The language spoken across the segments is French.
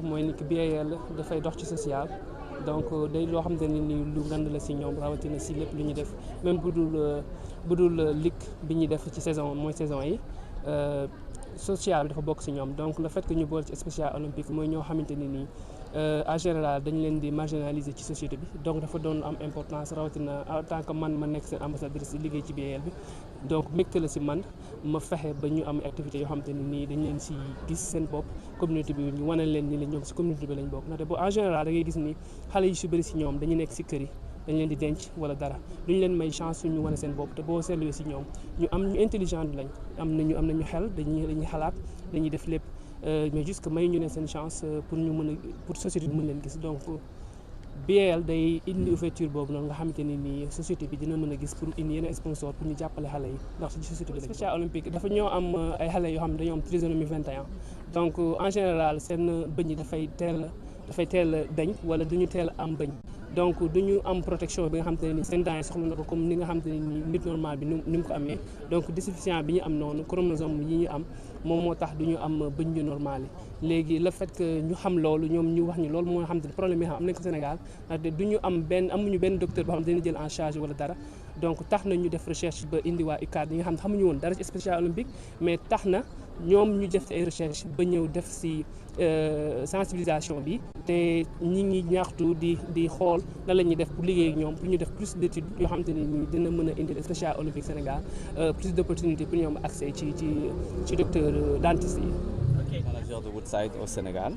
mooy ni que BAL dafay dox ci social donc day loo xamante ne ni lu ngand la si ñoom rawatina si lépp lu ñuy def même bu dul ligue bi ñuy def ci saison yi social dafa bokk si ñoom donc le fait que ñu boole ci spécial olympique mooy ñoo xamante ne nii en général dañu leen di marginaliser ci société bi donc dafa doon am importance rawatina en tant que man ma nekk seen ambassadrice di liggéey ci BAL bi donc mbégte la si man ma fexe ba ñu am activités yoo xamante ne nii dañ leen si gis seen bopp communauté bi ñu wane leen ni la ñoom si communauté bi lañ bokk ndaxte bu en général da ngay gis ni xale yi si bëri si ñoom dañu nekk si kër yi dañ leen di denc wala dara duñu leen may chance suñu wane seen bopp te boo seetluwee si ñoom ñu intelligent lañ am nañu xel dañuy xalaat dañuy def lépp mais juste que may ñu ne seen chance pour société bi mën leen gis donc BAL day indi ouverture boobu noonu nga xamante ne nii société bi dina mën a gis pour indi yeneen sponsor pour ñu jàppale xale yi ndax ci société bi spécial olympique dafa ñoo am ay xale yoo xam ne dañoo am trisomie 21 donc en général seen bëñ yi dafay teel a dañ wala duñu teel a am bëñ donc duñu am protection bi nga xamante ne nii seen dents yi soxla na ko comme ni nga xamante ne nii nit normal bi ni mu ko amee donc déficience bi ñu am noonu chromosome yi ñu am moom moo tax duñu am bëñ yu normal yi léegi le fait que ñu xam loolu ñoom ñu wax ñu loolu moo xam te ne problème yi xam am nañ ko Sénégal ndaxte amuñu benn docteur boo xam ne dina jël en charge wala dara donc tax na ñu def recherche ba indi waa UCAD yi nga xam ne xamuñu woon dara ci spécial olympique mais tax na ñoom ñu def ay recherche ba ñëw def si sensibilisation bi te ñi ngi ñaxtu di xool nan la ñuy def pour liggéey ak ñoom pour ñu def plus d'études yoo xamante ne nii dina mën a indi spécial olympique Sénégal plus d'opportunités pour ñoom accès ci docteur dentiste yi. Okay. Manager de Woodside au Sénégal.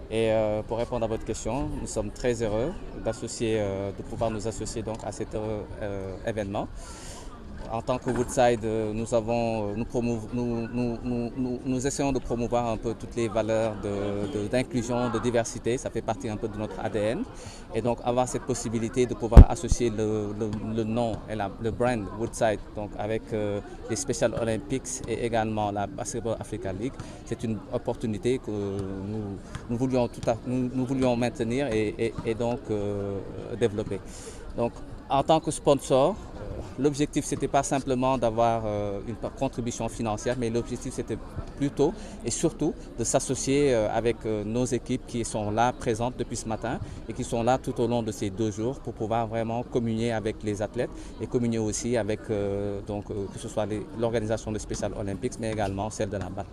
Et pour répondre à votre question, nous sommes très heureux de pouvoir nous associer donc à cet événement. En tant que Woodside, nous essayons de promouvoir un peu toutes les valeurs d'inclusion, de diversité. Ça fait partie un peu de notre ADN. Et donc avoir cette possibilité de pouvoir associer le nom et le brand Woodside donc avec les Special Olympics et également la Basketball Africa League, c'est une opportunité que nous voulions maintenir et donc développer. Donc en tant que sponsor, l'objectif, ce n'était pas simplement d'avoir une contribution financière, mais l'objectif, c'était plutôt et surtout de s'associer avec nos équipes qui sont là, présentes depuis ce matin et qui sont là tout au long de ces 2 jours pour pouvoir vraiment communier avec les athlètes et communier aussi avec que ce soit l'organisation de Special Olympics, mais également celle de la balle.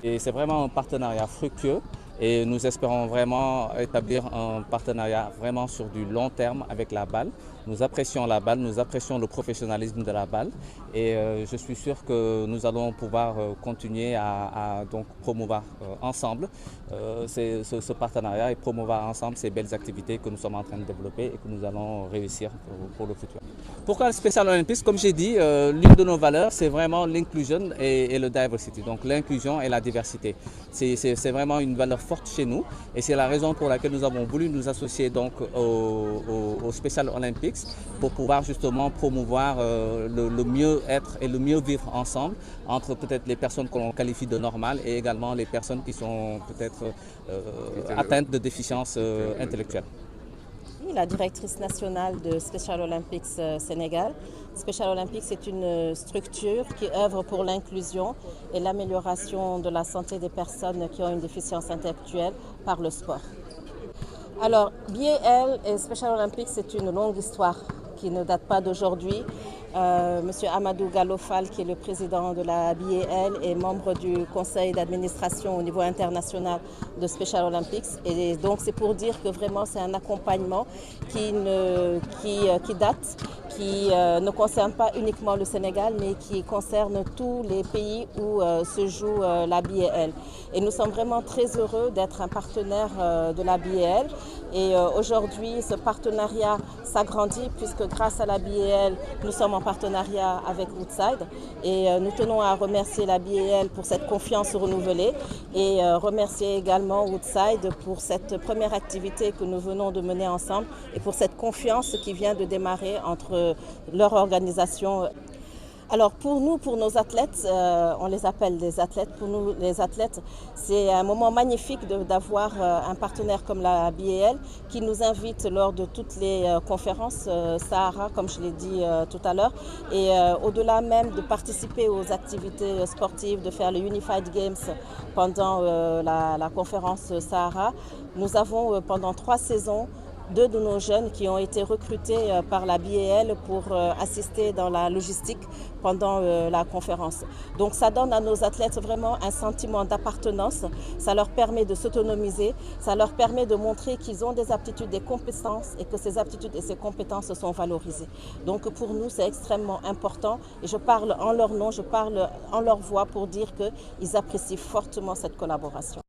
Et c'est vraiment un partenariat fructueux. Et nous espérons vraiment établir un partenariat vraiment sur du long terme avec la balle. Nous apprécions la balle, nous apprécions le professionnalisme de la balle et je suis sûr que nous allons pouvoir continuer à donc promouvoir ensemble ce partenariat et promouvoir ensemble ces belles activités que nous sommes en train de développer et que nous allons réussir pour le futur. Pourquoi le Special Olympics? Comme j'ai dit, l'une de nos valeurs, c'est vraiment l'inclusion et le diversity, donc l'inclusion et la diversité. C'est vraiment une valeur forte chez nous et c'est la raison pour laquelle nous avons voulu nous associer donc au Special Olympics pour pouvoir justement promouvoir le mieux-être et le mieux vivre ensemble entre peut-être les personnes que l'on qualifie de normales et également les personnes qui sont peut-être atteintes de déficiences intellectuelles. La directrice nationale de Special Olympics Sénégal. Special Olympics est une structure qui œuvre pour l'inclusion et l'amélioration de la santé des personnes qui ont une déficience intellectuelle par le sport. BAL et Special Olympics, c'est une longue histoire qui ne date pas d'aujourd'hui. Monsieur Amadou Gallo-Fall, qui est le président de la BAL, est membre du conseil d'administration au niveau international de Special Olympics. Et donc c'est pour dire que vraiment c'est un accompagnement qui date, qui ne concerne pas uniquement le Sénégal, mais qui concerne tous les pays où se joue la BAL. Et nous sommes vraiment très heureux d'être un partenaire de la BAL. Et aujourd'hui, ce partenariat s'agrandit puisque grâce à la BAL, nous sommes en partenariat avec Woodside. Et nous tenons à remercier la BAL pour cette confiance renouvelée et remercier également Woodside pour cette première activité que nous venons de mener ensemble et pour cette confiance qui vient de démarrer entre leur organisation. Alors pour nous, pour nos athlètes, on les appelle des athlètes, pour nous les athlètes, c'est un moment magnifique d'avoir un partenaire comme la BAL qui nous invite lors de toutes les conférences Sahara, comme je l'ai dit tout à l'heure, et au-delà même de participer aux activités sportives, de faire les Unified Games pendant la conférence Sahara, nous avons pendant 3 saisons 2 de nos jeunes qui ont été recrutés par la BAL pour assister dans la logistique pendant la conférence. Donc ça donne à nos athlètes vraiment un sentiment d'appartenance, ça leur permet de s'autonomiser, ça leur permet de montrer qu'ils ont des aptitudes, des compétences et que ces aptitudes et ces compétences sont valorisées. Donc pour nous c'est extrêmement important et je parle en leur nom, je parle en leur voix pour dire qu'ils apprécient fortement cette collaboration.